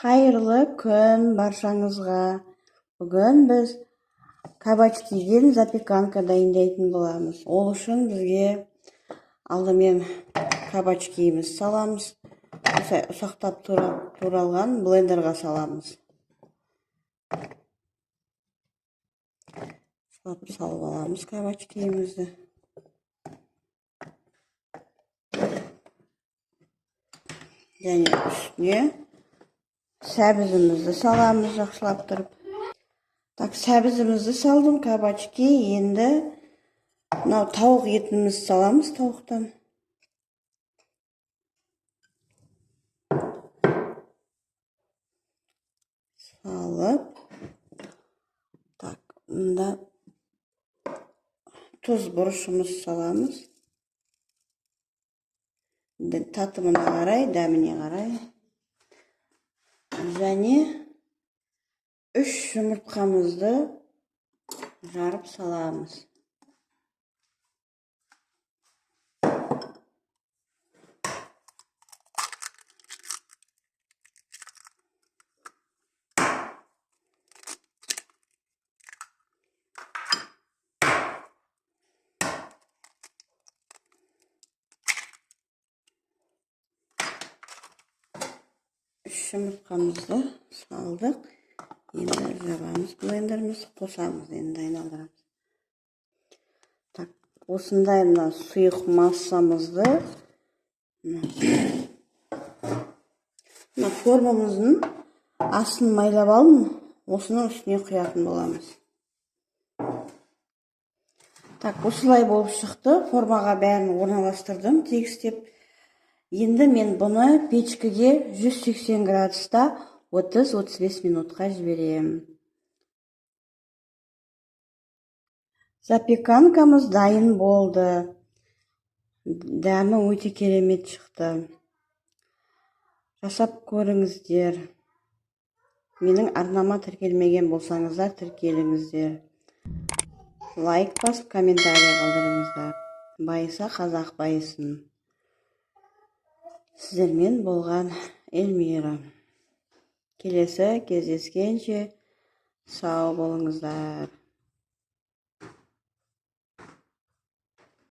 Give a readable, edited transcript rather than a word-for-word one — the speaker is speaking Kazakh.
Қайырлы күн баршаңызға. Бүгін біз кабачкиден запеканка дайындайтын боламыз. Ол үшін бізге алдымен кабачкиіміз саламыз. Ұсақтап туралған блендерға саламыз. Салып аламыз кабачкиімізді. Және үстіне сәбізімізді саламыз жақсылап тұрып. Так, сәбізімізді салдым, кабачки. Енді мынау тауық етімізді саламыз, тауықтан. Салып. Так, мында тұз бұрышымыз саламыз. Татымына қарай, дәміне қарай. Және 3 жұмыртқамызды жарып саламыз. Жұмыртқамызды салдық. Енді жабамыз блендерімізді, қосамыз, енді айналдырамыз. Так, осындай мына сұйық массамызды формамыздың астын майлап алдым, осының үстіне құятын боламыз. Так, осылай болып шықты. Формаға бәрін орналастырдым, тегістеп. Енді мен бұны печкеге 180 градуста 30-35 минутқа жіберем. Запеканкамыз дайын болды. Дәмі өте керемет шықты. Жасап көріңіздер. Менің арнама тіркелмеген болсаңыздар, тіркеліңіздер. Лайк басып, комментарий қалдырыңыздар. Байыса қазақ байысын. Сіздермен болған Эльмира. Келесі кездескенше сау болыңыздар.